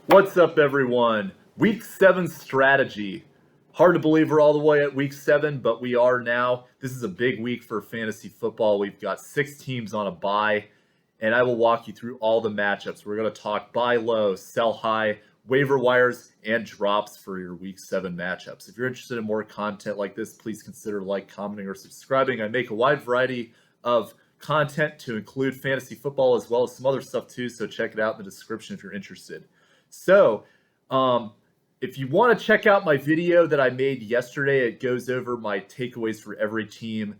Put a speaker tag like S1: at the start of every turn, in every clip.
S1: What's up, everyone? Week 7 strategy. Hard to believe we're all the way at week 7, but we are now. This is a big week for fantasy football. We've got 6 teams on a bye, and I will walk you through all the matchups. We're going to talk buy low, sell high, waiver wires, and drops for your week 7 matchups. If you're interested in more content like this, please consider commenting, or subscribing. I make a wide variety of content to include fantasy football as well as some other stuff too, so check it out in the description if you're interested. So, if you want to check out my video that I made yesterday, it goes over my takeaways for every team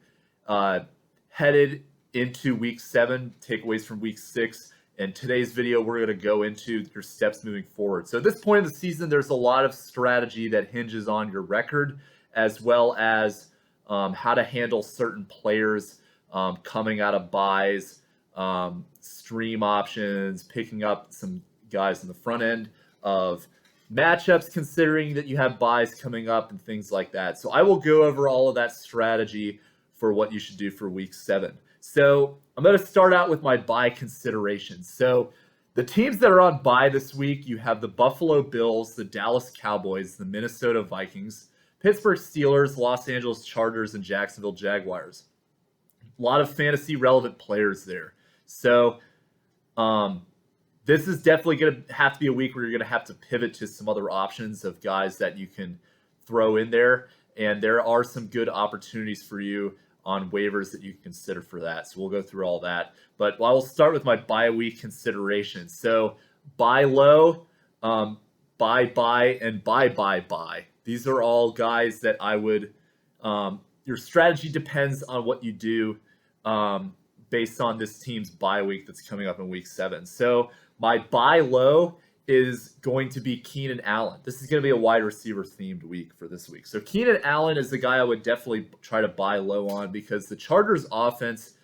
S1: headed into week 7, takeaways from week 6. And today's video, we're going to go into your steps moving forward. So at this point in the season, there's a lot of strategy that hinges on your record, as well as how to handle certain players coming out of buys, stream options, picking up some guys in the front end of matchups, considering that you have buys coming up and things like that. So I will go over all of that strategy for what you should do for week 7. So I'm going to start out with my buy considerations. So the teams that are on buy this week, you have the Buffalo Bills, the Dallas Cowboys, the Minnesota Vikings, Pittsburgh Steelers, Los Angeles Chargers, and Jacksonville Jaguars. A lot of fantasy relevant players there. So this is definitely going to have to be a week where you're going to have to pivot to some other options of guys that you can throw in there. And there are some good opportunities for you on waivers that you can consider for that. So we'll go through all that. But I will start with my bye week considerations. So buy low, buy, and buy. These are all guys that I would, your strategy depends on what you do based on this team's bye week that's coming up in week 7. So my buy low is going to be Keenan Allen. This is going to be a wide receiver themed week for this week. So Keenan Allen is the guy I would definitely try to buy low on, because the Chargers offense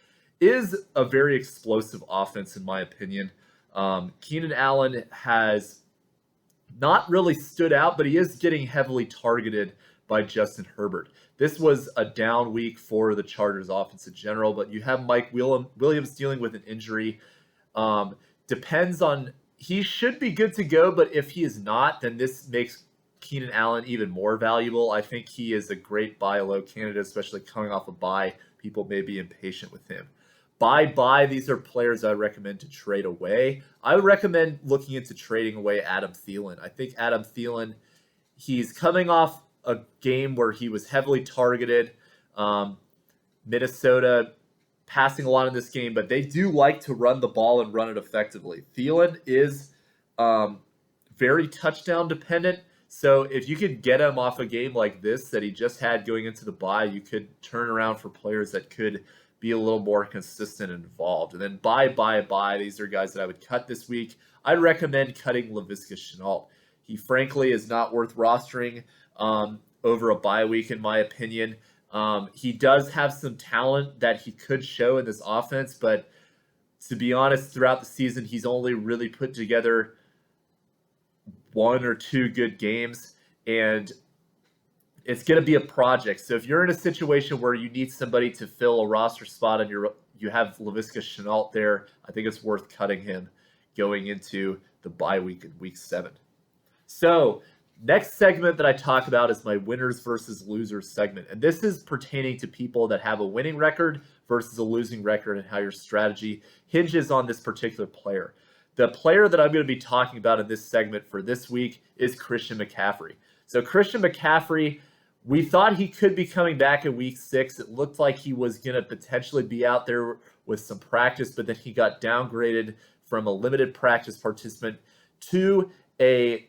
S1: is a very explosive offense in my opinion. Keenan Allen has not really stood out, but he is getting heavily targeted by Justin Herbert. This was a down week for the Chargers offense in general, but you have Mike Williams dealing with an injury. Depends on, he should be good to go, but if he is not, then this makes Keenan Allen even more valuable. I think he is a great buy low candidate, especially coming off a bye. People may be impatient with him. Buy, these are players I recommend to trade away. I would recommend looking into trading away Adam Thielen. I think Adam Thielen, he's coming off a game where he was heavily targeted. Minnesota passing a lot in this game, but they do like to run the ball and run it effectively. Thielen is very touchdown dependent. So if you could get him off a game like this that he just had going into the bye, you could turn around for players that could be a little more consistent and involved. And then buy. These are guys that I would cut this week. I'd recommend cutting Laviska Shenault. He frankly is not worth rostering over a bye week, in my opinion. He does have some talent that he could show in this offense, but to be honest, throughout the season, he's only really put together 1 or 2 good games, and it's going to be a project. So if you're in a situation where you need somebody to fill a roster spot and you have Laviska Shenault there, I think it's worth cutting him going into the bye week in week 7. So next segment that I talk about is my winners versus losers segment. And this is pertaining to people that have a winning record versus a losing record, and how your strategy hinges on this particular player. The player that I'm going to be talking about in this segment for this week is Christian McCaffrey. So Christian McCaffrey, we thought he could be coming back in week 6. It looked like he was going to potentially be out there with some practice, but then he got downgraded from a limited practice participant to a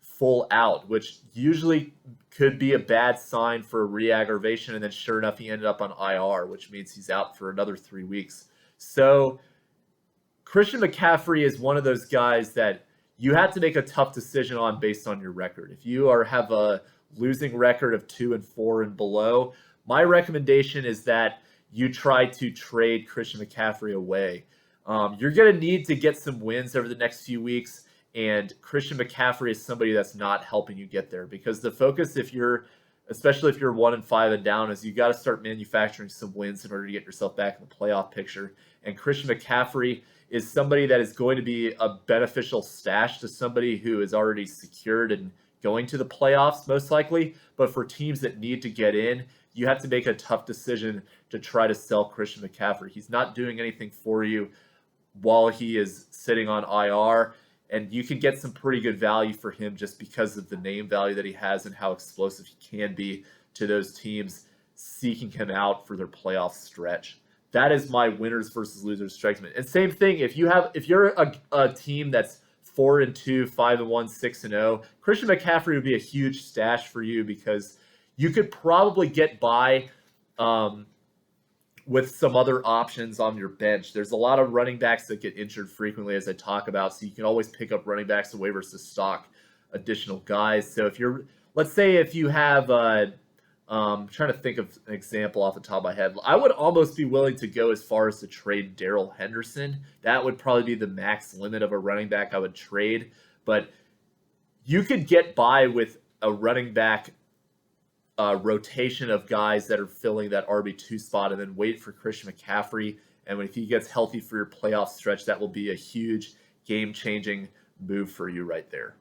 S1: full out, which usually could be a bad sign for a re-aggravation. And then sure enough, he ended up on IR, which means he's out for another 3 weeks. So Christian McCaffrey is one of those guys that you have to make a tough decision on based on your record. If you have a losing record of 2-4 and below, my recommendation is that you try to trade Christian McCaffrey away. You're going to need to get some wins over the next few weeks. And Christian McCaffrey is somebody that's not helping you get there, because the focus, especially if you're 1-5 and down, is you got to start manufacturing some wins in order to get yourself back in the playoff picture. And Christian McCaffrey is somebody that is going to be a beneficial stash to somebody who is already secured and going to the playoffs, most likely. But for teams that need to get in, you have to make a tough decision to try to sell Christian McCaffrey. He's not doing anything for you while he is sitting on IR, and you can get some pretty good value for him just because of the name value that he has and how explosive he can be to those teams seeking him out for their playoff stretch. That is my winners versus losers segment. And same thing, if you're a team that's 4-2, 5-1, 6-0, Christian McCaffrey would be a huge stash for you because you could probably get by with some other options on your bench. There's a lot of running backs that get injured frequently, as I talk about, so you can always pick up running backs and waivers to stock additional guys. So let's say if you have, trying to think of an example off the top of my head, I would almost be willing to go as far as to trade Darrell Henderson. That would probably be the max limit of a running back I would trade, but you could get by with a running back rotation of guys that are filling that RB2 spot and then wait for Christian McCaffrey. And if he gets healthy for your playoff stretch, that will be a huge game-changing move for you right there.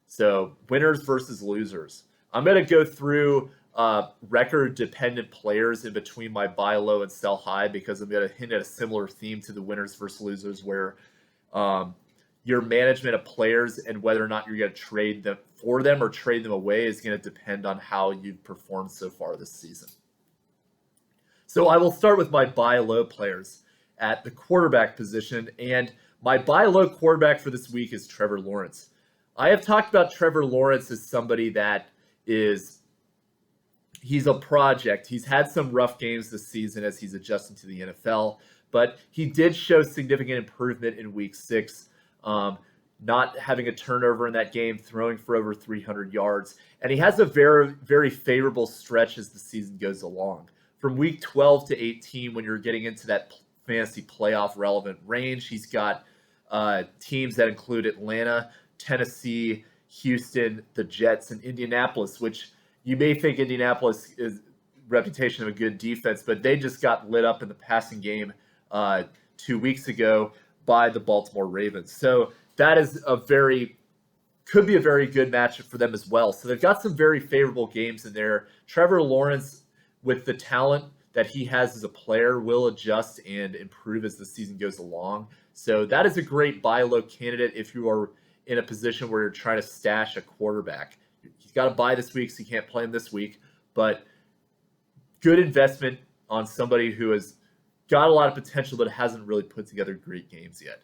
S1: So winners versus losers. I'm going to go through record-dependent players in between my buy low and sell high because I'm going to hint at a similar theme to the winners versus losers where your management of players and whether or not you're going to trade them for them or trade them away is going to depend on how you've performed so far this season. So I will start with my buy low players at the quarterback position, and my buy low quarterback for this week is Trevor Lawrence. I have talked about Trevor Lawrence as somebody that he's a project. He's had some rough games this season as he's adjusting to the NFL, but he did show significant improvement in week 6. Not having a turnover in that game, throwing for over 300 yards. And he has a very, very favorable stretch as the season goes along. From week 12 to 18, when you're getting into that fantasy playoff relevant range, he's got teams that include Atlanta, Tennessee, Houston, the Jets, and Indianapolis, which you may think Indianapolis is reputation of a good defense, but they just got lit up in the passing game 2 weeks ago by the Baltimore Ravens. So that is could be a very good matchup for them as well. So they've got some very favorable games in there. Trevor Lawrence, with the talent that he has as a player, will adjust and improve as the season goes along. So that is a great buy low candidate if you are in a position where you're trying to stash a quarterback. He's got to buy this week, so you can't play him this week. But good investment on somebody who has got a lot of potential but hasn't really put together great games yet.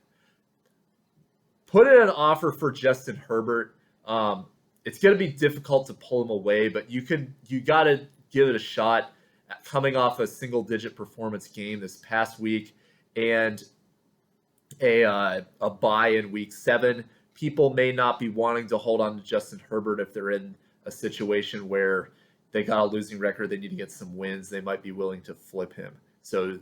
S1: Put in an offer for Justin Herbert. It's going to be difficult to pull him away, but you got to give it a shot. Coming off a single-digit performance game this past week and a bye in week 7, people may not be wanting to hold on to Justin Herbert if they're in a situation where they got a losing record, they need to get some wins. They might be willing to flip him. So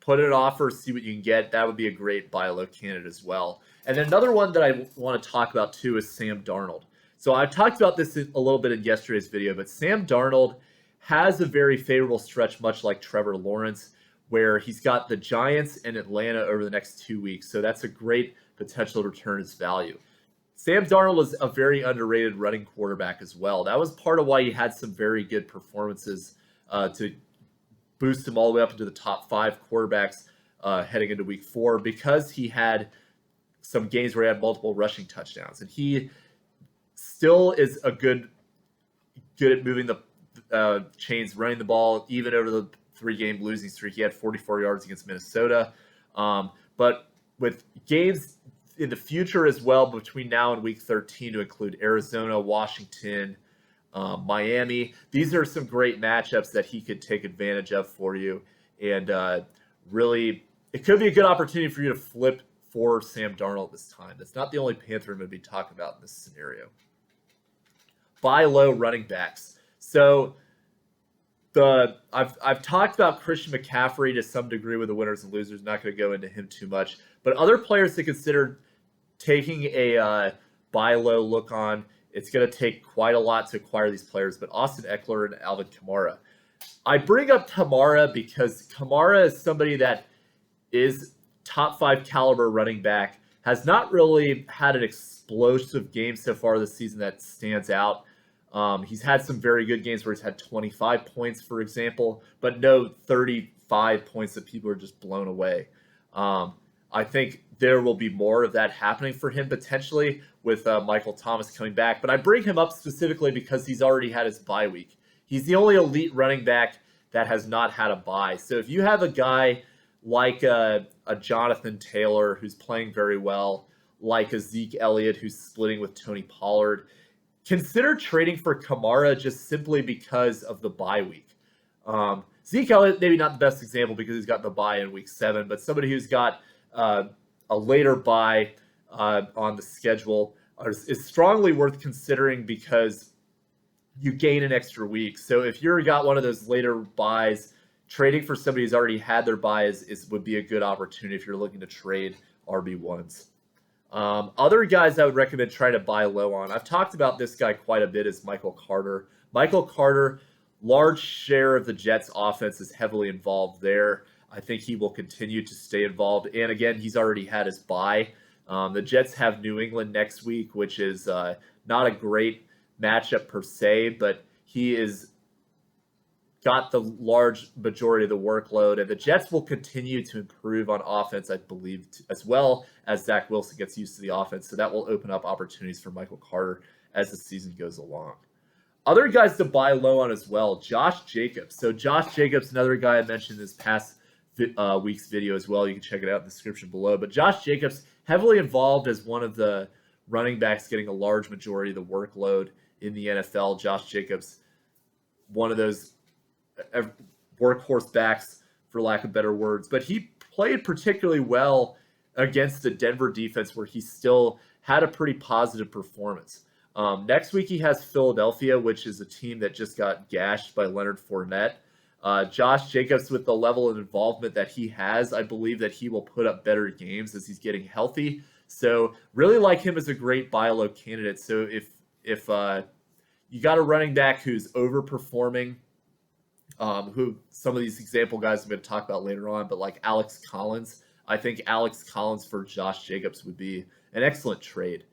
S1: put in an offer, see what you can get. That would be a great buy low candidate as well. And then another one that I want to talk about too is Sam Darnold. So I talked about this a little bit in yesterday's video, but Sam Darnold has a very favorable stretch, much like Trevor Lawrence, where he's got the Giants and Atlanta over the next 2 weeks. So that's a great potential to return his value. Sam Darnold is a very underrated running quarterback as well. That was part of why he had some very good performances to boost him all the way up into the top 5 quarterbacks heading into week 4, because he had some games where he had multiple rushing touchdowns. And he still is good at moving the chains, running the ball, even over the 3-game losing streak. He had 44 yards against Minnesota. But with games in the future as well, between now and week 13, to include Arizona, Washington, Miami, these are some great matchups that he could take advantage of for you. And really, it could be a good opportunity for you to flip for Sam Darnold this time. That's not the only Panther I'm going to be talking about in this scenario. Buy low running backs. So I've talked about Christian McCaffrey to some degree with the winners and losers. Not going to go into him too much. But other players to consider taking a buy low look on. It's going to take quite a lot to acquire these players, but Austin Ekeler and Alvin Kamara. I bring up Kamara because Kamara is somebody that is top 5 caliber running back, has not really had an explosive game so far this season that stands out. He's had some very good games where he's had 25 points, for example, but no 35 points that people are just blown away. I think there will be more of that happening for him potentially with Michael Thomas coming back. But I bring him up specifically because he's already had his bye week. He's the only elite running back that has not had a bye. So if you have a guy like a Jonathan Taylor who's playing very well, like a Zeke Elliott who's splitting with Tony Pollard, consider trading for Kamara just simply because of the bye week. Zeke Elliott, maybe not the best example because he's got the bye in week 7, but somebody who's got a later bye on the schedule is strongly worth considering because you gain an extra week. So if you've got one of those later buys, trading for somebody who's already had their bye would be a good opportunity if you're looking to trade RB1s. Other guys I would recommend trying to buy low on. I've talked about this guy quite a bit is Michael Carter. Michael Carter, large share of the Jets offense is heavily involved there. I think he will continue to stay involved. And again, he's already had his bye. The Jets have New England next week, which is not a great matchup per se, but he is got the large majority of the workload, and the Jets will continue to improve on offense, I believe, as well as Zach Wilson gets used to the offense. So that will open up opportunities for Michael Carter as the season goes along. Other guys to buy low on as well, Josh Jacobs. So Josh Jacobs, another guy I mentioned this past week's video as well. You can check it out in the description below. But Josh Jacobs, heavily involved as one of the running backs getting a large majority of the workload in the NFL. Josh Jacobs, one of those workhorse backs, for lack of better words. But he played particularly well against the Denver defense where he still had a pretty positive performance. Next week he has Philadelphia, which is a team that just got gashed by Leonard Fournette. Josh Jacobs, with the level of involvement that he has, I believe that he will put up better games as he's getting healthy. So really like him as a great buy low candidate. So if you got a running back who's overperforming, who some of these example guys I'm going to talk about later on, but like Alex Collins, I think Alex Collins for Josh Jacobs would be an excellent trade.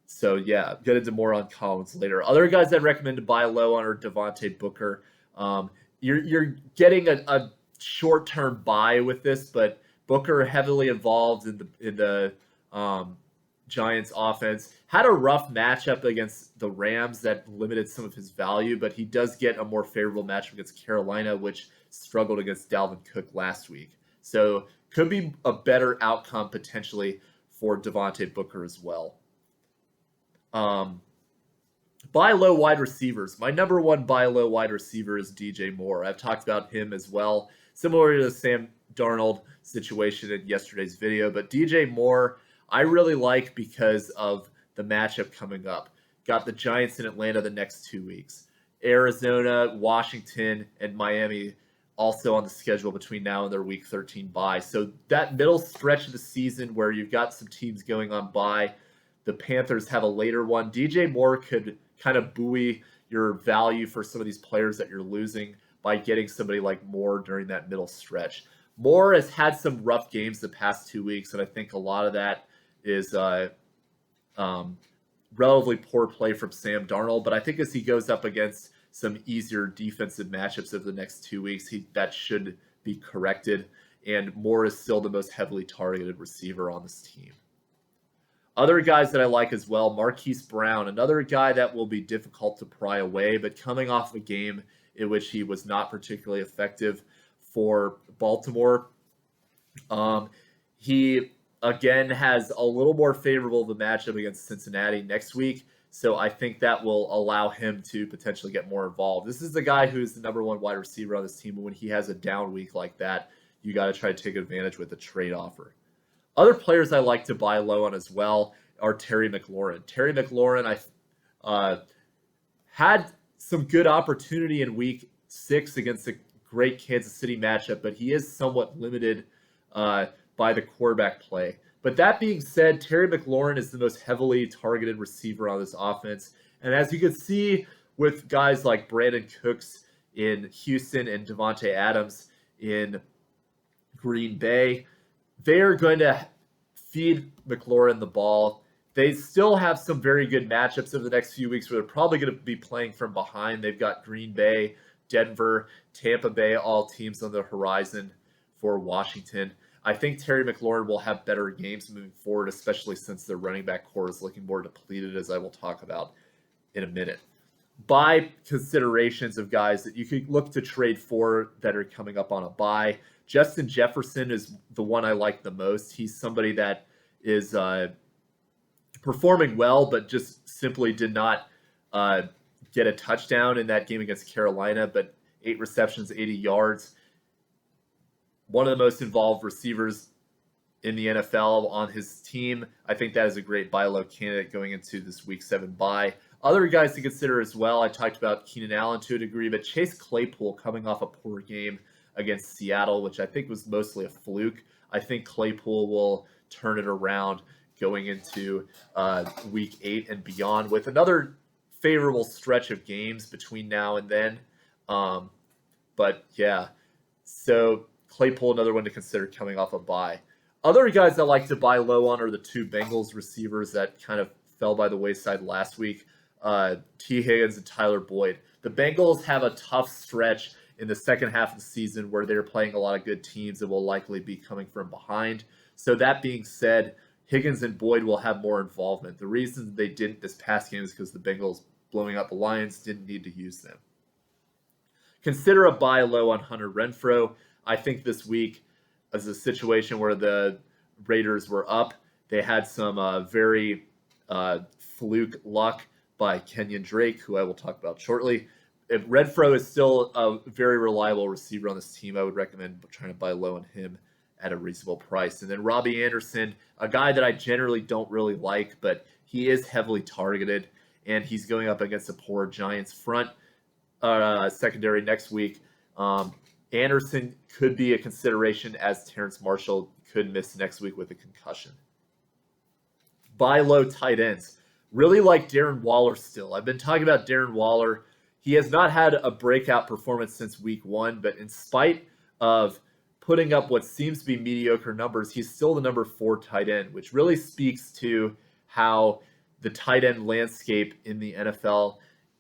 S1: So yeah, get into more on Collins later. Other guys I'd recommend to buy low on are Devontae Booker. You're getting a short-term buy with this, but Booker heavily involved in the Giants offense. Had a rough matchup against the Rams that limited some of his value, but he does get a more favorable matchup against Carolina, which struggled against Dalvin Cook last week. So could be a better outcome potentially for Devontae Booker as well. Buy low wide receivers. My number one buy low wide receiver is DJ Moore. I've talked about him as well, similar to the Sam Darnold situation in yesterday's video. But DJ Moore, I really like because of the matchup coming up. Got the Giants in Atlanta the next 2 weeks. Arizona, Washington, and Miami also on the schedule between now and their Week 13 bye. So that middle stretch of the season where you've got some teams going on bye, the Panthers have a later one. DJ Moore could kind of buoy your value for some of these players that you're losing by getting somebody like Moore during that middle stretch. Moore has had some rough games the past 2 weeks, and I think a lot of that is relatively poor play from Sam Darnold. But I think as he goes up against some easier defensive matchups over the next 2 weeks, that should be corrected, and Moore is still the most heavily targeted receiver on this team. Other guys that I like as well, Marquise Brown, another guy that will be difficult to pry away, but coming off a game in which he was not particularly effective for Baltimore. He, again, has a little more favorable of a matchup against Cincinnati next week, so I think that will allow him to potentially get more involved. This is the guy who's the number one wide receiver on this team, and when he has a down week like that, you got to try to take advantage with a trade offer. Other players I like to buy low on as well are Terry McLaurin. Terry McLaurin, I had some good opportunity in Week 6 against a great Kansas City matchup, but he is somewhat limited by the quarterback play. But that being said, Terry McLaurin is the most heavily targeted receiver on this offense. And as you can see with guys like Brandon Cooks in Houston and Devontae Adams in Green Bay, they're going to feed McLaurin the ball. They still have some very good matchups over the next few weeks where they're probably going to be playing from behind. They've got Green Bay, Denver, Tampa Bay, all teams on the horizon for Washington. I think Terry McLaurin will have better games moving forward, especially since their running back core is looking more depleted, as I will talk about in a minute. Buy considerations of guys that you could look to trade for that are coming up on a buy. Justin Jefferson is the one I like the most. He's somebody that is performing well, but just simply did not get a touchdown in that game against Carolina, but 8 receptions, 80 yards. One of the most involved receivers in the NFL on his team. I think that is a great buy low candidate going into this week 7 bye. Other guys to consider as well, I talked about Keenan Allen to a degree, but Chase Claypool coming off a poor game against Seattle, which I think was mostly a fluke. I think Claypool will turn it around going into week 8 and beyond with another favorable stretch of games between now and then. But yeah, so Claypool, another one to consider coming off a bye. Other guys I like to buy low on are the 2 Bengals receivers that kind of fell by the wayside last week, T. Higgins and Tyler Boyd. The Bengals have a tough stretch in the second half of the season where they're playing a lot of good teams and will likely be coming from behind. So that being said, Higgins and Boyd will have more involvement. The reason they didn't this past game is because the Bengals blowing out the Lions didn't need to use them. Consider a buy low on Hunter Renfrow. I think this week is a situation where the Raiders were up. They had some very fluke luck by Kenyan Drake, who I will talk about shortly. If Renfrow is still a very reliable receiver on this team, I would recommend trying to buy low on him at a reasonable price. And then Robby Anderson, a guy that I generally don't really like, but he is heavily targeted, and he's going up against a poor Giants front secondary next week. Anderson could be a consideration as Terrence Marshall could miss next week with a concussion. Buy low tight ends. Really like Darren Waller still. I've been talking about Darren Waller. He has not had a breakout performance since week 1, but in spite of putting up what seems to be mediocre numbers, he's still the number 4 tight end, which really speaks to how the tight end landscape in the NFL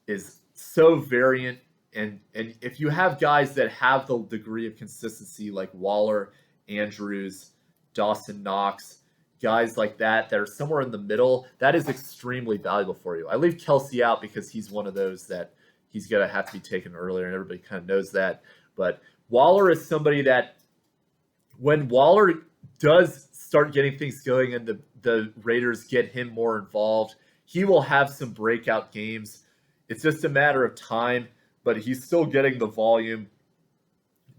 S1: is so variant. And if you have guys that have the degree of consistency like Waller, Andrews, Dawson Knox, guys like that are somewhere in the middle, that is extremely valuable for you. I leave Kelsey out because he's one of those that he's going to have to be taken earlier, and everybody kind of knows that. But Waller is somebody that when Waller does start getting things going and the Raiders get him more involved, he will have some breakout games. It's just a matter of time, but he's still getting the volume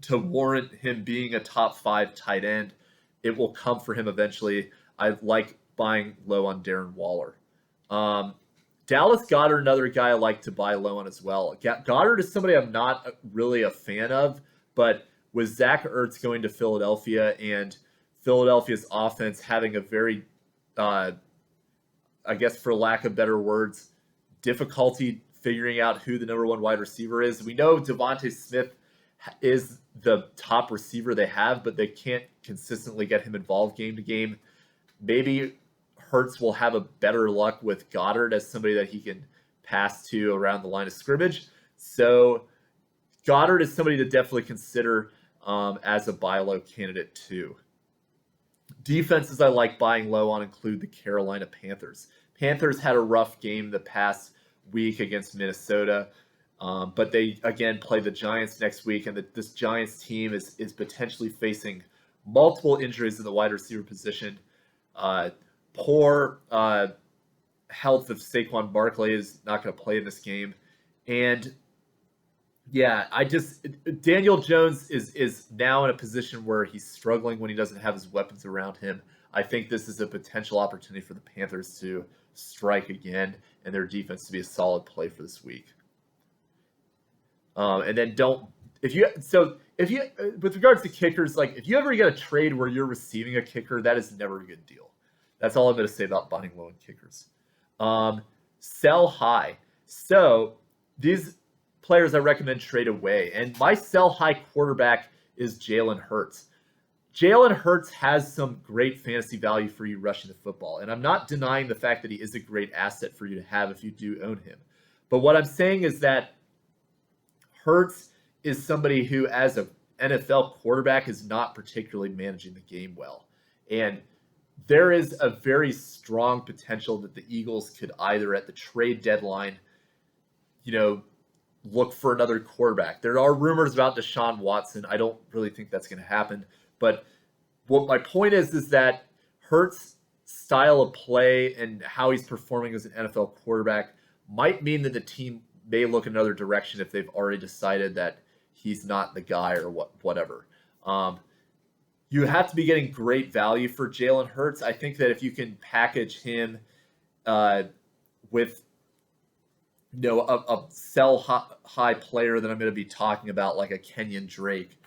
S1: to warrant him being a top 5 tight end. It will come for him eventually. I like buying low on Darren Waller. Dallas Goedert, another guy I like to buy low on as well. Goedert is somebody I'm not really a fan of, but with Zach Ertz going to Philadelphia and Philadelphia's offense having a very, I guess for lack of better words, difficulty figuring out who the number 1 wide receiver is. We know Devontae Smith is the top receiver they have, but they can't consistently get him involved game to game. Maybe Hurts will have a better luck with Goedert as somebody that he can pass to around the line of scrimmage. So Goedert is somebody to definitely consider as a buy low candidate too. Defenses I like buying low on include the Carolina Panthers. Panthers had a rough game the past week against Minnesota, but they again play the Giants next week, and this Giants team is potentially facing multiple injuries in the wide receiver position. Poor health of Saquon Barkley is not going to play in this game. And yeah, Daniel Jones is now in a position where he's struggling when he doesn't have his weapons around him. I think this is a potential opportunity for the Panthers to strike again and their defense to be a solid play for this week. And then with regards to kickers, like if you ever get a trade where you're receiving a kicker, that is never a good deal. That's all I'm going to say about buying low on kickers. Sell high. So these players I recommend trade away. And my sell high quarterback is Jalen Hurts. Jalen Hurts has some great fantasy value for you rushing the football. And I'm not denying the fact that he is a great asset for you to have if you do own him. But what I'm saying is that Hurts is somebody who, as an NFL quarterback, is not particularly managing the game well. And there is a very strong potential that the Eagles could either at the trade deadline, look for another quarterback. There are rumors about Deshaun Watson. I don't really think that's going to happen. But what my point is that Hurts' style of play and how he's performing as an NFL quarterback might mean that the team may look another direction if they've already decided that he's not the guy or whatever. You have to be getting great value for Jalen Hurts. I think that if you can package him with a sell high player that I'm going to be talking about, like a Kenyan Drake,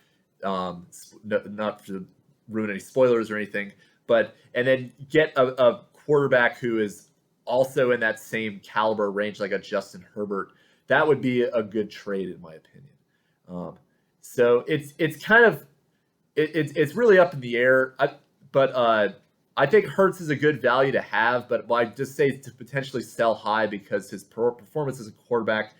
S1: not to ruin any spoilers or anything, and then get a quarterback who is also in that same caliber range, like a Justin Herbert, that would be a good trade in my opinion. So it's kind of it's really up in the air. I think Hurts is a good value to have, but I just say to potentially sell high because his performance as a quarterback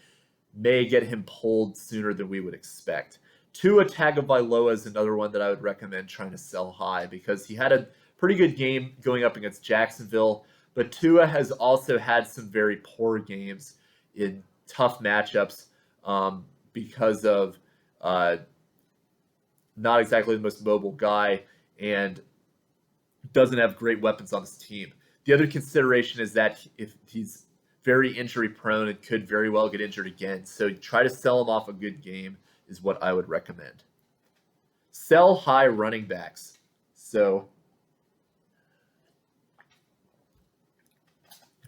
S1: may get him pulled sooner than we would expect. Tua Tagovailoa is another one that I would recommend trying to sell high because he had a pretty good game going up against Jacksonville, but Tua has also had some very poor games in tough matchups because of not exactly the most mobile guy and doesn't have great weapons on his team. The other consideration is that if he's very injury prone and could very well get injured again, so try to sell him off a good game is what I would recommend. Sell high running backs. So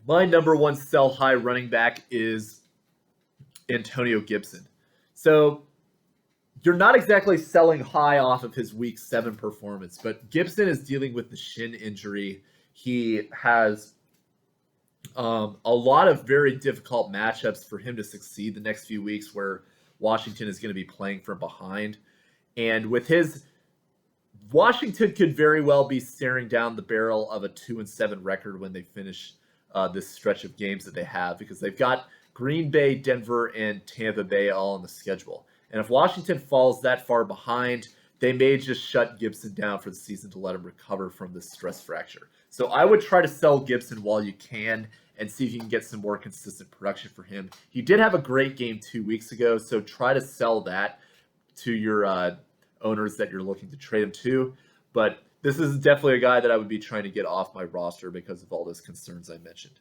S1: my number one sell high running back is Antonio Gibson. So you're not exactly selling high off of his week 7 performance, but Gibson is dealing with the shin injury. He has a lot of very difficult matchups for him to succeed the next few weeks where Washington is going to be playing from behind. And with Washington could very well be staring down the barrel of a 2-7 record when they finish this stretch of games that they have, because they've got Green Bay, Denver, and Tampa Bay all on the schedule. And if Washington falls that far behind, they may just shut Gibson down for the season to let him recover from this stress fracture. So I would try to sell Gibson while you can and see if you can get some more consistent production for him. He did have a great game 2 weeks ago, so try to sell that to your owners that you're looking to trade him to. But this is definitely a guy that I would be trying to get off my roster because of all those concerns I mentioned.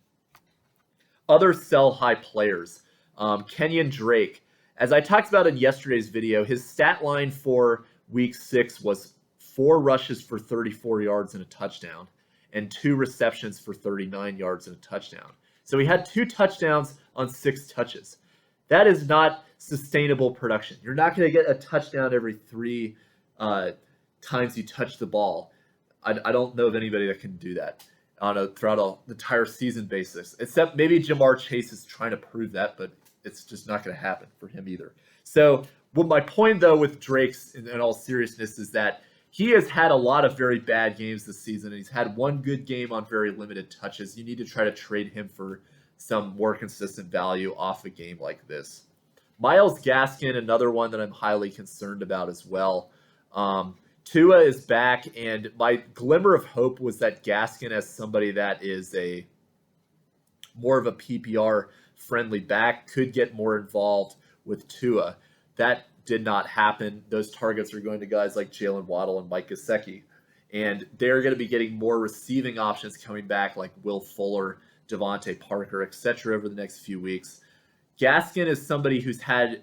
S1: Other sell high players. Kenyan Drake. As I talked about in yesterday's video, his stat line for week 6 was 4 rushes for 34 yards and a touchdown and 2 receptions for 39 yards and a touchdown. So he had 2 touchdowns on 6 touches. That is not sustainable production. You're not going to get a touchdown every 3 times you touch the ball. I don't know of anybody that can do that throughout an entire season basis, except maybe Jamar Chase is trying to prove that, but it's just not going to happen for him either. So my point, though, with Drake's, in all seriousness, is that he has had a lot of very bad games this season, and he's had one good game on very limited touches. You need to try to trade him for some more consistent value off a game like this. Myles Gaskin, another one that I'm highly concerned about as well. Tua is back, and my glimmer of hope was that Gaskin, as somebody that is more of a PPR-friendly back, could get more involved with Tua. That did not happen. Those targets are going to guys like Jalen Waddle and Mike Gesicki, and they're going to be getting more receiving options coming back, like Will Fuller, Devontae Parker, etc. over the next few weeks. Gaskin is somebody who's had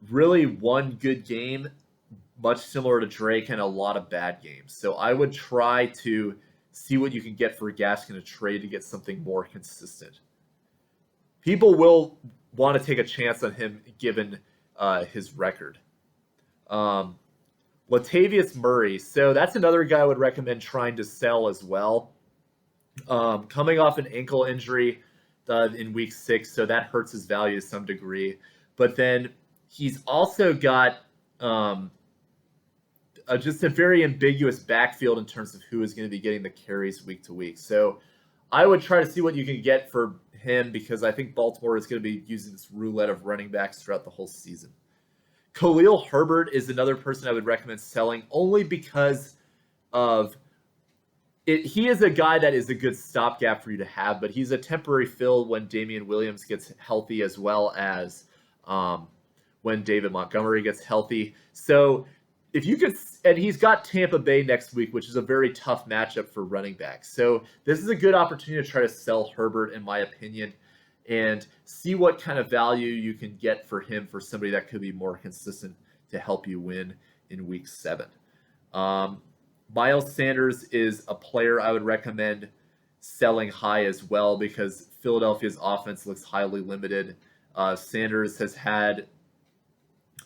S1: really one good game, much similar to Drake, and a lot of bad games. So I would try to see what you can get for Gaskin to trade to get something more consistent. People will want to take a chance on him given his record. Latavius Murray. So that's another guy I would recommend trying to sell as well. Coming off an ankle injury in week 6, so that hurts his value to some degree. But then he's also got just a very ambiguous backfield in terms of who is going to be getting the carries week to week. So I would try to see what you can get for him because I think Baltimore is going to be using this roulette of running backs throughout the whole season. Khalil Herbert is another person I would recommend selling only because of it. He is a guy that is a good stopgap for you to have, but he's a temporary fill when Damian Williams gets healthy as well as when David Montgomery gets healthy. So if you could, and he's got Tampa Bay next week, which is a very tough matchup for running backs. So this is a good opportunity to try to sell Herbert, in my opinion, and see what kind of value you can get for him for somebody that could be more consistent to help you win in week 7. Miles Sanders is a player I would recommend selling high as well because Philadelphia's offense looks highly limited. Sanders has had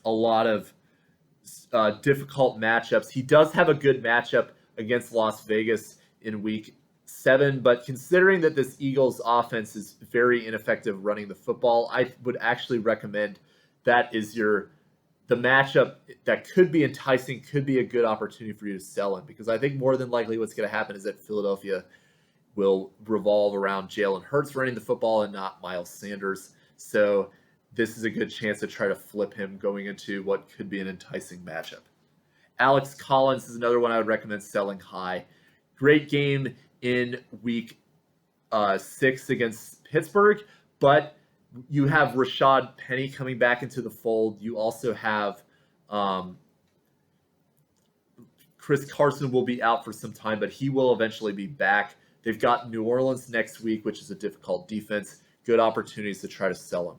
S1: a lot of difficult matchups. He does have a good matchup against Las Vegas in week 7, but considering that this Eagles offense is very ineffective running the football, I would actually recommend that is the matchup that could be enticing, could be a good opportunity for you to sell him, because I think more than likely what's going to happen is that Philadelphia will revolve around Jalen Hurts running the football and not Miles Sanders. So this is a good chance to try to flip him going into what could be an enticing matchup. Alex Collins is another one I would recommend selling high. Great game in week 6 against Pittsburgh, but you have Rashad Penny coming back into the fold. You also have Chris Carson will be out for some time, but he will eventually be back. They've got New Orleans next week, which is a difficult defense. Good opportunities to try to sell him.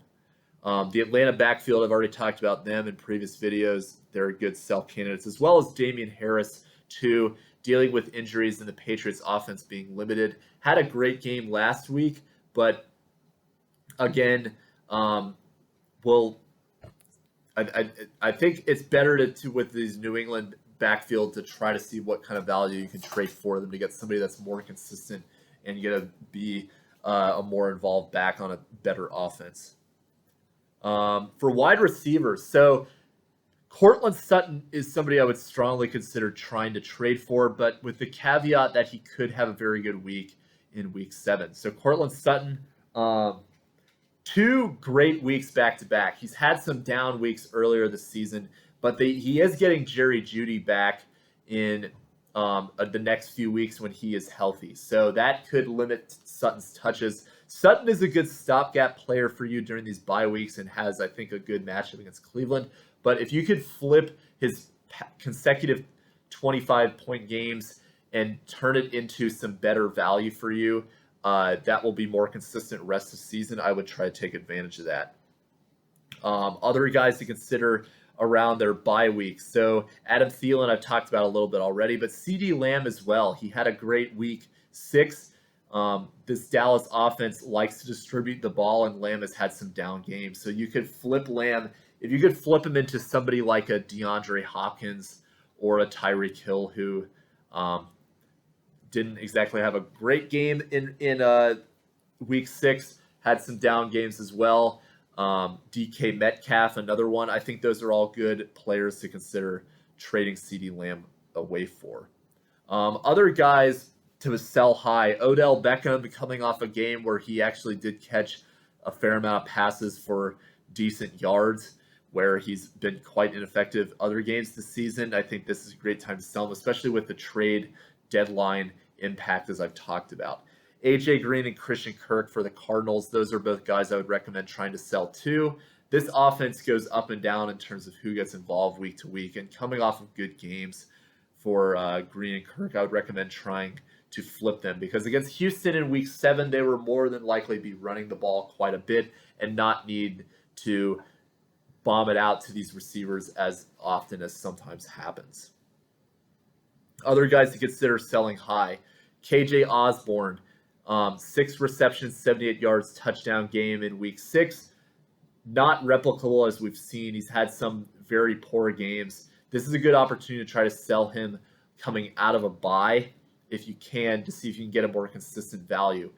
S1: The Atlanta backfield, I've already talked about them in previous videos. They're good sell candidates, as well as Damian Harris, too, dealing with injuries and the Patriots offense being limited. Had a great game last week, but again, I think it's better to with these New England backfield to try to see what kind of value you can trade for them to get somebody that's more consistent and going to be a more involved back on a better offense. For wide receivers, so Courtland Sutton is somebody I would strongly consider trying to trade for, but with the caveat that he could have a very good week in week 7. So Courtland Sutton, 2 great weeks back-to-back. He's had some down weeks earlier this season, but he is getting Jerry Jeudy back in the next few weeks when he is healthy. So that could limit Sutton's touches. Sutton is a good stopgap player for you during these bye weeks and has, I think, a good matchup against Cleveland. But if you could flip his consecutive 25-point games and turn it into some better value for you, that will be more consistent rest of season. I would try to take advantage of that. Other guys to consider around their bye weeks. So Adam Thielen, I've talked about a little bit already, but CeeDee Lamb as well. He had a great week 6. This Dallas offense likes to distribute the ball, and Lamb has had some down games. So you could flip Lamb. If you could flip him into somebody like a DeAndre Hopkins or a Tyreek Hill, who didn't exactly have a great game in week 6, had some down games as well. DK Metcalf, another one. I think those are all good players to consider trading CeeDee Lamb away for. Other guys to sell high. Odell Beckham coming off a game where he actually did catch a fair amount of passes for decent yards, where he's been quite ineffective other games this season. I think this is a great time to sell him, especially with the trade deadline impact as I've talked about. AJ Green and Christian Kirk for the Cardinals. Those are both guys I would recommend trying to sell too. This offense goes up and down in terms of who gets involved week to week, and coming off of good games for Green and Kirk, I would recommend trying to flip them, because against Houston in week 7, they were more than likely be running the ball quite a bit and not need to bomb it out to these receivers as often as sometimes happens. Other guys to consider selling high. KJ Osborne, 6 receptions, 78 yards, touchdown game in week 6. Not replicable as we've seen. He's had some very poor games. This is a good opportunity to try to sell him coming out of a bye if you can, to see if you can get a more consistent value.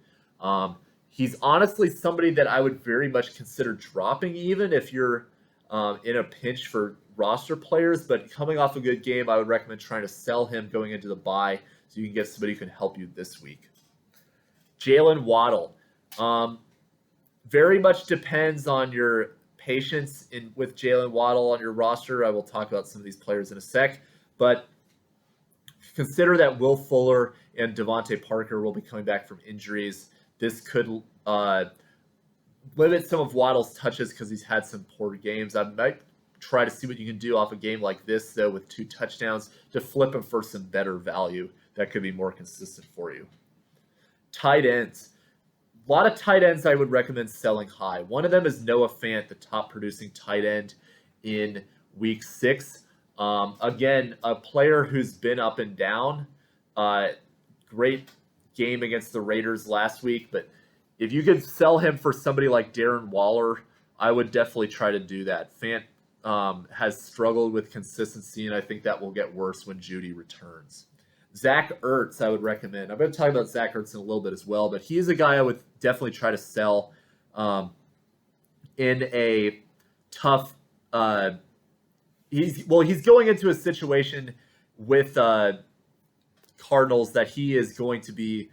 S1: He's honestly somebody that I would very much consider dropping, even if you're in a pinch for roster players, but coming off a good game, I would recommend trying to sell him going into the bye so you can get somebody who can help you this week. Jalen Waddle. Very much depends on your patience with Jalen Waddle on your roster. I will talk about some of these players in a sec, but consider that Will Fuller and Devontae Parker will be coming back from injuries. This could limit some of Waddle's touches because he's had some poor games. I might try to see what you can do off a game like this, though, with 2 touchdowns to flip him for some better value that could be more consistent for you. Tight ends. A lot of tight ends I would recommend selling high. One of them is Noah Fant, the top producing tight end in week 6. Again, a player who's been up and down. Great game against the Raiders last week, but if you could sell him for somebody like Darren Waller, I would definitely try to do that. Fant has struggled with consistency, and I think that will get worse when Jeudy returns. Zach Ertz, I would recommend. I'm going to talk about Zach Ertz in a little bit as well, but he's a guy I would definitely try to sell in a tough. He's going into a situation with Cardinals that he is going to be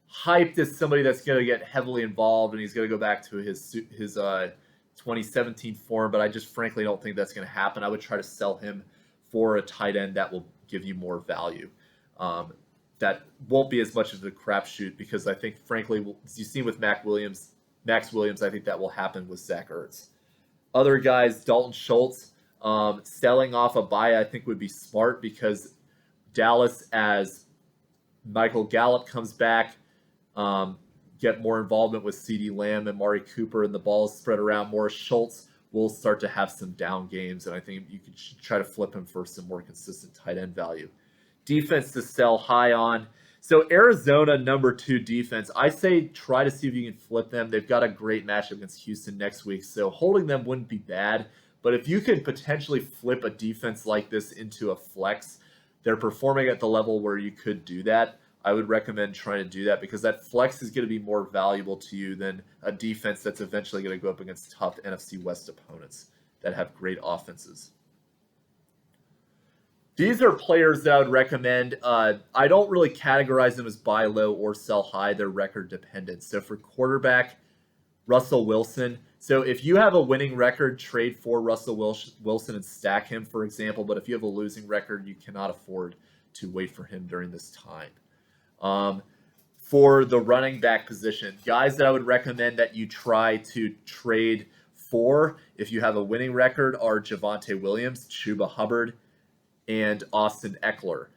S1: hyped as somebody that's going to get heavily involved, and he's going to go back to his 2017 form. But I just frankly don't think that's going to happen. I would try to sell him for a tight end that will give you more value. That won't be as much of a crapshoot because I think, frankly, as you've seen with Max Williams, I think that will happen with Zach Ertz. Other guys, Dalton Schultz, selling off a bye I think would be smart because Dallas, as Michael Gallup comes back, get more involvement with CeeDee Lamb and Mari Cooper, and the ball is spread around more. Schultz will start to have some down games, and I think you could try to flip him for some more consistent tight end value. Defense to sell high on. So Arizona, number 2 defense. I say try to see if you can flip them. They've got a great matchup against Houston next week, so holding them wouldn't be bad. But if you could potentially flip a defense like this into a flex, they're performing at the level where you could do that. I would recommend trying to do that because that flex is going to be more valuable to you than a defense that's eventually going to go up against tough NFC West opponents that have great offenses. These are players that I would recommend. I don't really categorize them as buy low or sell high. They're record dependent. So for quarterback, Russell Wilson. So if you have a winning record, trade for Russell Wilson and stack him, for example. But if you have a losing record, you cannot afford to wait for him during this time. For the running back position, guys that I would recommend that you try to trade for if you have a winning record are Javonte Williams, Chuba Hubbard, and Austin Ekeler.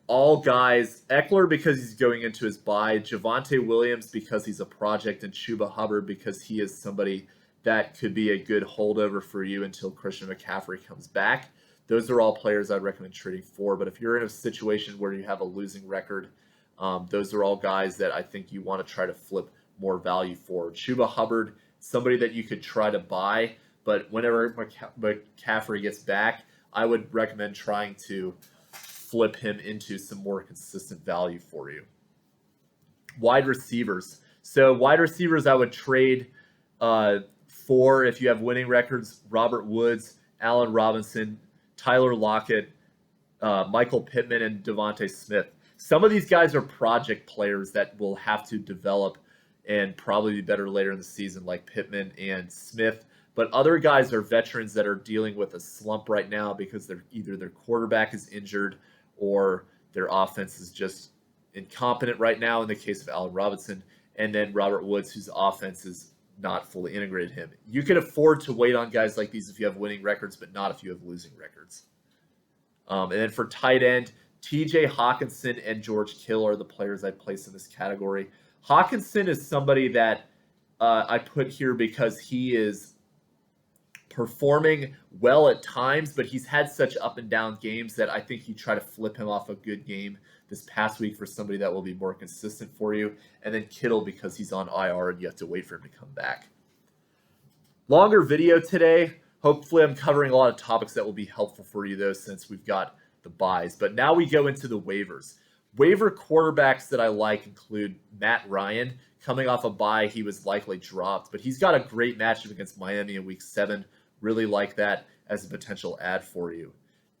S1: All guys, Ekeler because he's going into his bye, Javonte Williams because he's a project, and Chuba Hubbard because he is somebody that could be a good holdover for you until Christian McCaffrey comes back. Those are all players I'd recommend trading for, but if you're in a situation where you have a losing record, those are all guys that I think you want to try to flip more value for. Chuba Hubbard, somebody that you could try to buy, but whenever McCaffrey gets back, I would recommend trying to flip him into some more consistent value for you. Wide receivers. So wide receivers I would trade for if you have winning records: Robert Woods, Allen Robinson, Tyler Lockett, Michael Pittman, and Devontae Smith. Some of these guys are project players that will have to develop and probably be better later in the season, like Pittman and Smith. But other guys are veterans that are dealing with a slump right now because they're either their quarterback is injured or their offense is just incompetent right now in the case of Allen Robinson, and then Robert Woods, whose offense is not fully integrated him. You can afford to wait on guys like these if you have winning records, but not if you have losing records. And then for tight end, TJ Hawkinson and George Kittle are the players I place in this category. Hawkinson is somebody that I put here because he is performing well at times, but he's had such up and down games that I think you try to flip him off a good game this past week for somebody that will be more consistent for you. And then Kittle because he's on IR and you have to wait for him to come back. Longer video today. Hopefully I'm covering a lot of topics that will be helpful for you though, since we've got the buys. But now we go into the waivers. Waiver quarterbacks that I like include Matt Ryan. Coming off a bye, he was likely dropped, but he's got a great matchup against Miami in week 7. Really like that as a potential add for you.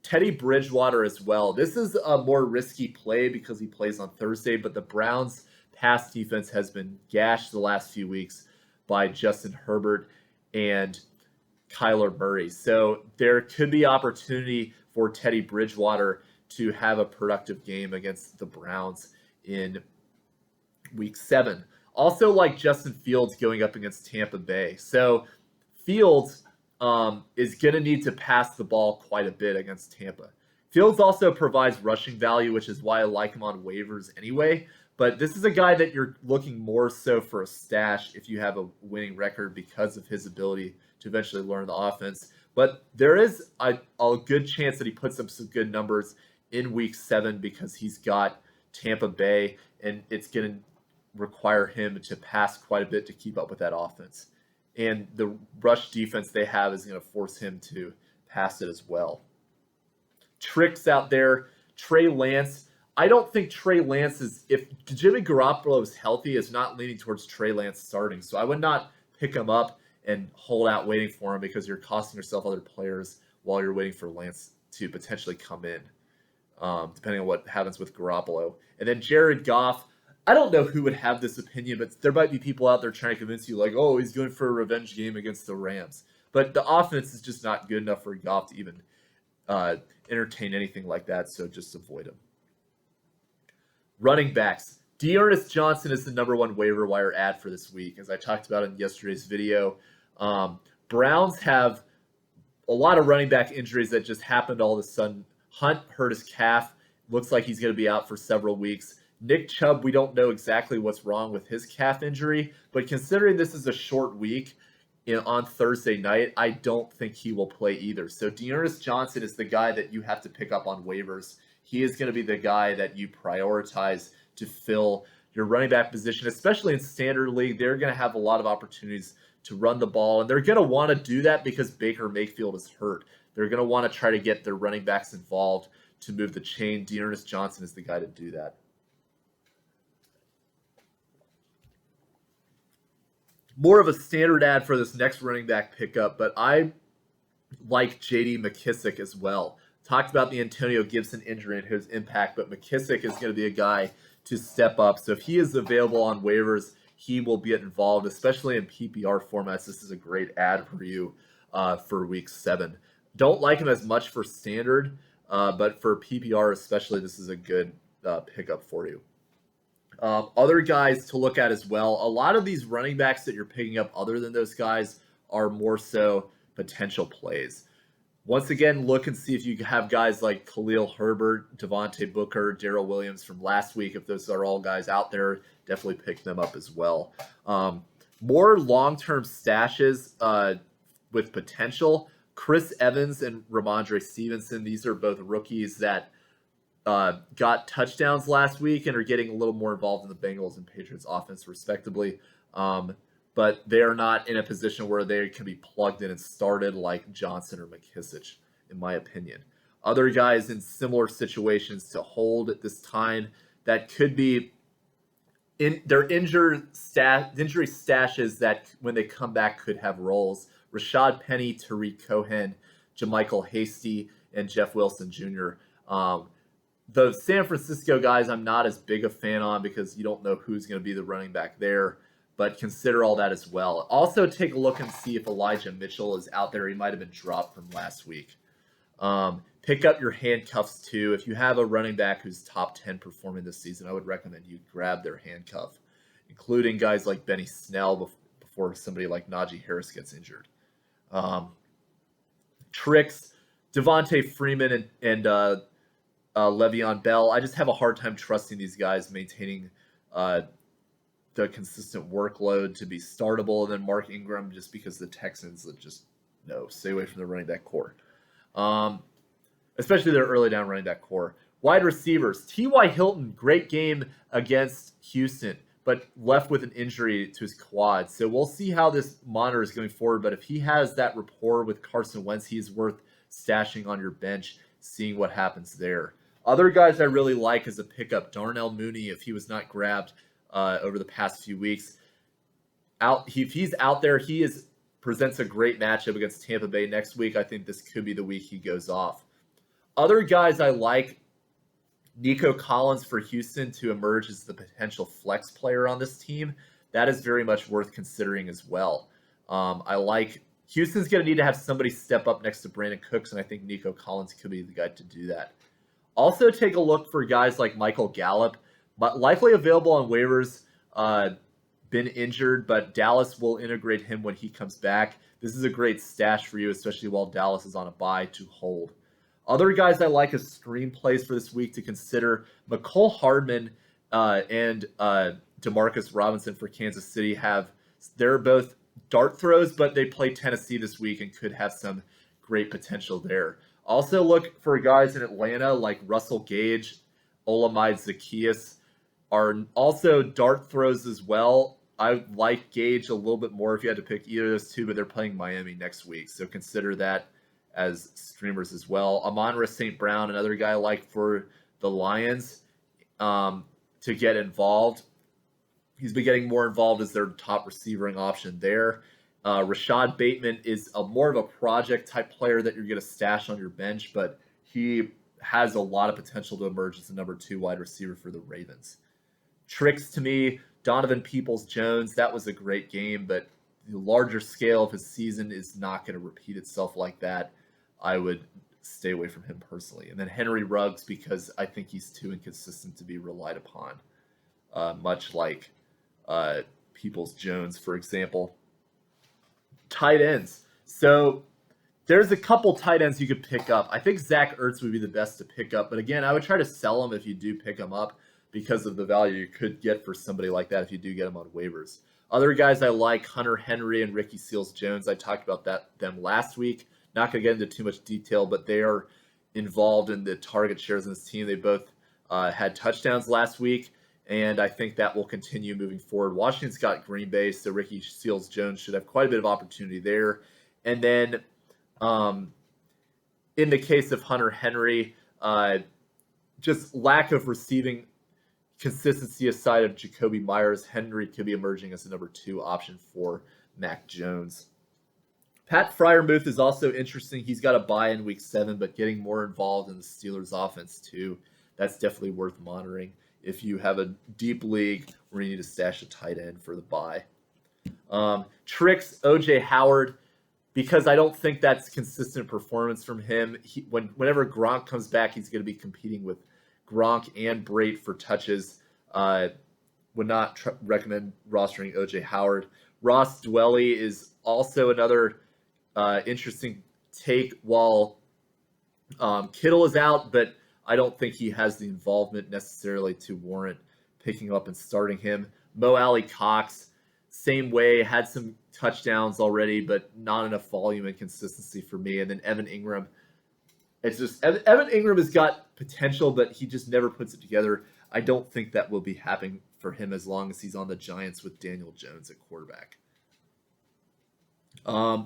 S1: Teddy Bridgewater as well. This is a more risky play because he plays on Thursday, but the Browns' pass defense has been gashed the last few weeks by Justin Herbert and Kyler Murray. So there could be opportunity for Teddy Bridgewater to have a productive game against the Browns in week 7. Also like Justin Fields going up against Tampa Bay. So Fields is going to need to pass the ball quite a bit against Tampa. Fields also provides rushing value, which is why I like him on waivers anyway. But this is a guy that you're looking more so for a stash if you have a winning record because of his ability to eventually learn the offense. But there is a good chance that he puts up some good numbers in week 7 because he's got Tampa Bay, and it's going to require him to pass quite a bit to keep up with that offense. And the rush defense they have is going to force him to pass it as well. Tricks out there. Trey Lance. I don't think Trey Lance is, if Jimmy Garoppolo is healthy, is not leaning towards Trey Lance starting. So I would not pick him up and hold out waiting for him because you're costing yourself other players while you're waiting for Lance to potentially come in, depending on what happens with Garoppolo. And then Jared Goff. I don't know who would have this opinion, but there might be people out there trying to convince you, like, oh, he's going for a revenge game against the Rams. But the offense is just not good enough for Goff to even entertain anything like that, so just avoid him. Running backs. D'Ernest Johnson is the number 1 waiver wire ad for this week, as I talked about in yesterday's video. Browns have a lot of running back injuries that just happened all of a sudden. Hunt hurt his calf. Looks like he's going to be out for several weeks. Nick Chubb, we don't know exactly what's wrong with his calf injury, but considering this is a short week on Thursday night, I don't think he will play either. So D'Ernest Johnson is the guy that you have to pick up on waivers. He is going to be the guy that you prioritize to fill your running back position, especially in standard league. They're going to have a lot of opportunities to run the ball, and they're going to want to do that because Baker Mayfield is hurt. They're going to want to try to get their running backs involved to move the chain. D'Ernest Johnson is the guy to do that. More of a standard ad for this next running back pickup, but I like J.D. McKissic as well. Talked about the Antonio Gibson injury and his impact, but McKissic is going to be a guy to step up. So if he is available on waivers, he will get involved, especially in PPR formats. This is a great ad for you for week 7. Don't like him as much for standard, but for PPR especially, this is a good pickup for you. Other guys to look at as well. A lot of these running backs that you're picking up other than those guys are more so potential plays. Once again, look and see if you have guys like Khalil Herbert, Devontae Booker, Darrell Williams from last week. If those are all guys out there, definitely pick them up as well. More long-term stashes with potential. Chris Evans and Ramondre Stevenson, these are both rookies that got touchdowns last week and are getting a little more involved in the Bengals and Patriots offense respectively. But they are not in a position where they can be plugged in and started like Johnson or McKissic, in my opinion. Other guys in similar situations to hold at this time that could be in their injury stashes that when they come back could have roles. Rashad Penny, Tariq Cohen, JaMychal Hasty, and Jeff Wilson Jr. The San Francisco guys I'm not as big a fan on because you don't know who's going to be the running back there, but consider all that as well. Also take a look and see if Elijah Mitchell is out there. He might have been dropped from last week. Pick up your handcuffs too. If you have a running back who's top 10 performing this season, I would recommend you grab their handcuff, including guys like Benny Snell before somebody like Najee Harris gets injured. Tricks, Devontae Freeman and Le'Veon Bell. I just have a hard time trusting these guys maintaining the consistent workload to be startable. And then Mark Ingram, just because the Texans just stay away from the running back core. Especially their early down running back core. Wide receivers. T.Y. Hilton, great game against Houston, but left with an injury to his quad. So we'll see how this monitors going forward. But if he has that rapport with Carson Wentz, he's worth stashing on your bench, seeing what happens there. Other guys I really like as a pickup, Darnell Mooney, if he was not grabbed over the past few weeks. If he's out there, he is presents a great matchup against Tampa Bay next week. I think this could be the week he goes off. Other guys I like, Nico Collins for Houston to emerge as the potential flex player on this team. That is very much worth considering as well. I like Houston's going to need to have somebody step up next to Brandon Cooks, and I think Nico Collins could be the guy to do that. Also, take a look for guys like Michael Gallup, but likely available on waivers, been injured, but Dallas will integrate him when he comes back. This is a great stash for you, especially while Dallas is on a bye to hold. Other guys I like as stream plays for this week to consider, McCole Hardman and Demarcus Robinson for Kansas City they're both dart throws, but they play Tennessee this week and could have some great potential there. Also look for guys in Atlanta like Russell Gage, Olamide Zaccheaus are also dart throws as well. I like Gage a little bit more if you had to pick either of those two, but they're playing Miami next week, so consider that as streamers as well. Amon-Ra St. Brown, another guy I like for the Lions to get involved. He's been getting more involved as their top receiving option there. Rashad Bateman is more of a project type player that you're going to stash on your bench, but he has a lot of potential to emerge as the number 2 wide receiver for the Ravens. Tricks to me, Donovan Peoples-Jones, that was a great game, but the larger scale of his season is not going to repeat itself like that. I would stay away from him personally. And then Henry Ruggs, because I think he's too inconsistent to be relied upon, much like Peoples-Jones, for example. Tight ends. So there's a couple tight ends you could pick up. I think Zach Ertz would be the best to pick up. But again, I would try to sell him if you do pick him up because of the value you could get for somebody like that if you do get him on waivers. Other guys I like, Hunter Henry and Ricky Seals-Jones. I talked about them last week. Not going to get into too much detail, but they are involved in the target shares in this team. They both had touchdowns last week, and I think that will continue moving forward. Washington's got Green Bay, so Ricky Seals-Jones should have quite a bit of opportunity there. And then in the case of Hunter Henry, just lack of receiving consistency aside of Jacoby Myers, Henry could be emerging as the number 2 option for Mac Jones. Pat Freiermuth is also interesting. He's got a bye in week 7, but getting more involved in the Steelers offense too. That's definitely worth monitoring if you have a deep league where you need to stash a tight end for the bye. Tricks, OJ Howard, because I don't think that's consistent performance from him. Whenever Gronk comes back, he's going to be competing with Gronk and Brate for touches. Would not recommend rostering OJ Howard. Ross Dwelly is also another interesting take while Kittle is out, but I don't think he has the involvement necessarily to warrant picking up and starting him. Mo Alley Cox, same way, had some touchdowns already, but not enough volume and consistency for me. And then Evan Ingram. It's just Evan Ingram has got potential, but he just never puts it together. I don't think that will be happening for him as long as he's on the Giants with Daniel Jones at quarterback.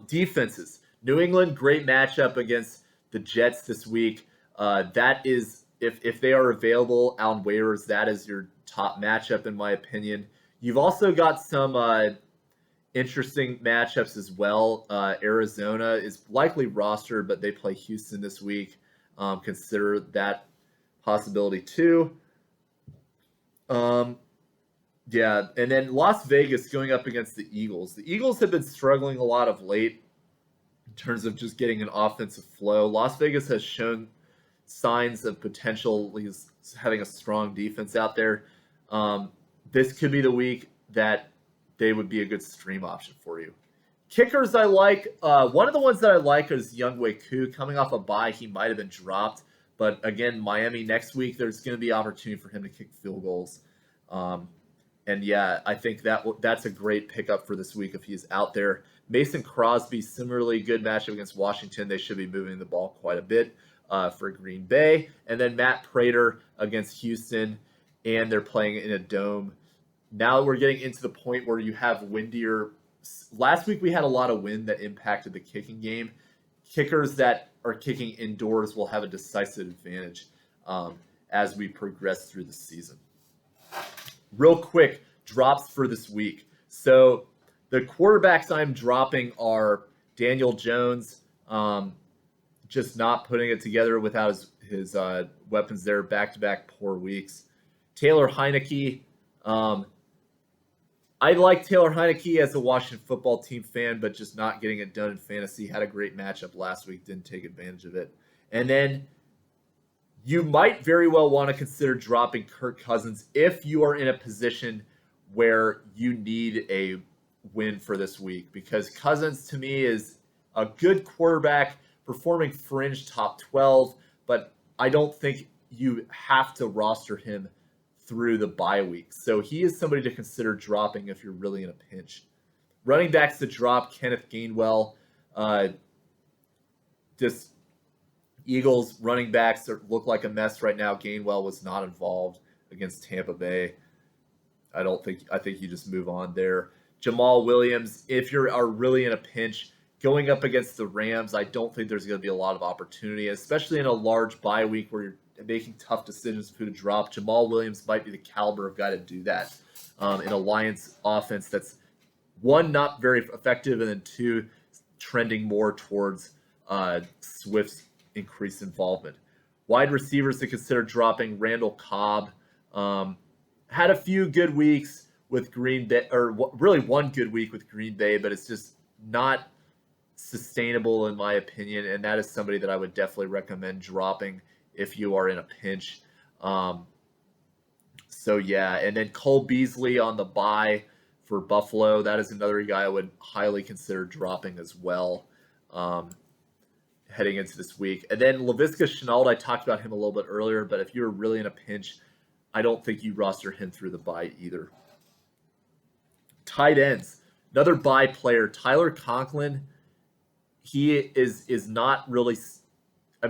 S1: Defenses. New England, great matchup against the Jets this week. That is, if they are available on waivers, that is your top matchup in my opinion. You've also got some interesting matchups as well. Arizona is likely rostered, but they play Houston this week. Consider that possibility too. Yeah, and then Las Vegas going up against the Eagles. The Eagles have been struggling a lot of late in terms of just getting an offensive flow. Las Vegas has shown signs of potential. He's having a strong defense out there. This could be the week that they would be a good stream option for you. Kickers I like. One of the ones that I like is Younghoe Koo. Coming off a bye, he might have been dropped. But again, Miami next week, there's going to be opportunity for him to kick field goals. And yeah, I think that's a great pickup for this week if he's out there. Mason Crosby, similarly good matchup against Washington. They should be moving the ball quite a bit for Green Bay. And then Matt Prater against Houston, and they're playing in a dome. Now we're getting into the point where you have windier. Last week we had a lot of wind that impacted the kicking game. Kickers that are kicking indoors will have a decisive advantage as we progress through the season. Real quick, drops for this week. So The quarterbacks I'm dropping are Daniel Jones, just not putting it together without his weapons there, back-to-back poor weeks. Taylor Heineke. I like Taylor Heineke as a Washington football team fan, but just not getting it done in fantasy. Had a great matchup last week, didn't take advantage of it. And then you might very well want to consider dropping Kirk Cousins if you are in a position where you need a win for this week, because Cousins to me is a good quarterback, performing fringe top 12, but I don't think you have to roster him through the bye week. So he is somebody to consider dropping if you're really in a pinch. Running backs to drop, Kenneth Gainwell. Just Eagles running backs look like a mess right now. Gainwell was not involved against Tampa Bay. I think you just move on there. Jamal Williams, if you are really in a pinch, going up against the Rams, I don't think there's going to be a lot of opportunity, especially in a large bye week where you're making tough decisions who to drop. Jamal Williams might be the caliber of guy to do that in a Lions offense that's, one, not very effective, and then two, trending more towards Swift's increased involvement. Wide receivers to consider dropping, Randall Cobb. Had a few good weeks with Green Bay, or really one good week with Green Bay, but it's just not sustainable in my opinion, and that is somebody that I would definitely recommend dropping if you are in a pinch. So yeah, and then Cole Beasley on the bye for Buffalo. That is another guy I would highly consider dropping as well heading into this week. And then Laviska Shenault, I talked about him a little bit earlier, but if you're really in a pinch, I don't think you roster him through the bye either. Tight ends, another bye player, Tyler Conklin. He is not really.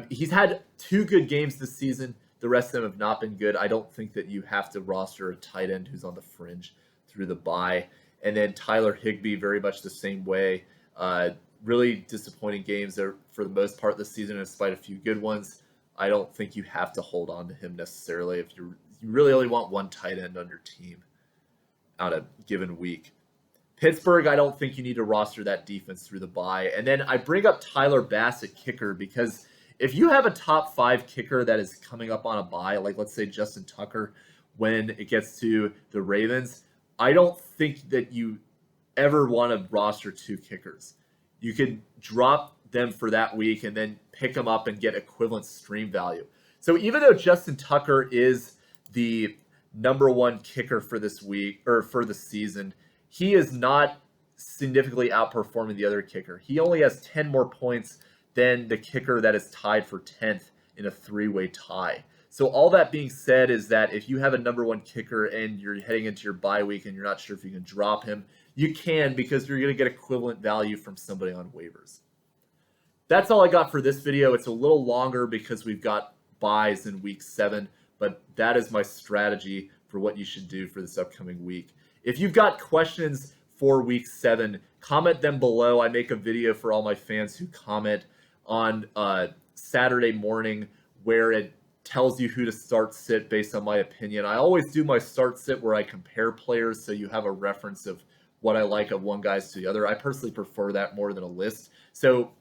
S1: He's had 2 good games this season. The rest of them have not been good. I don't think that you have to roster a tight end who's on the fringe through the bye. And then Tyler Higbee, very much the same way. Really disappointing games there for the most part this season, despite a few good ones. I don't think you have to hold on to him necessarily if you really only want one tight end on your team on a given week. Pittsburgh, I don't think you need to roster that defense through the bye. And then I bring up Tyler Bass at kicker because if you have a top 5 kicker that is coming up on a bye, like let's say Justin Tucker, when it gets to the Ravens, I don't think that you ever want to roster 2 kickers. You could drop them for that week and then pick them up and get equivalent stream value. So even though Justin Tucker is the number 1 kicker for this week or for the season, he is not significantly outperforming the other kicker. He only has 10 more points than the kicker that is tied for 10th in a 3-way tie. So all that being said is that if you have a number 1 kicker and you're heading into your bye week and you're not sure if you can drop him, you can, because you're going to get equivalent value from somebody on waivers. That's all I got for this video. It's a little longer because we've got buys in week 7, but that is my strategy for what you should do for this upcoming week. If you've got questions for week 7, comment them below. I make a video for all my fans who comment on Saturday morning where it tells you who to start sit based on my opinion. I always do my start sit where I compare players so you have a reference of what I like of one guy's to the other. I personally prefer that more than a list. So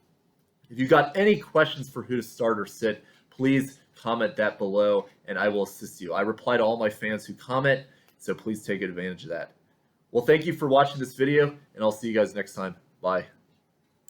S1: if you've got any questions for who to start or sit, please comment that below and I will assist you. I reply to all my fans who comment, so please take advantage of that. Well, thank you for watching this video, and I'll see you guys next time. Bye.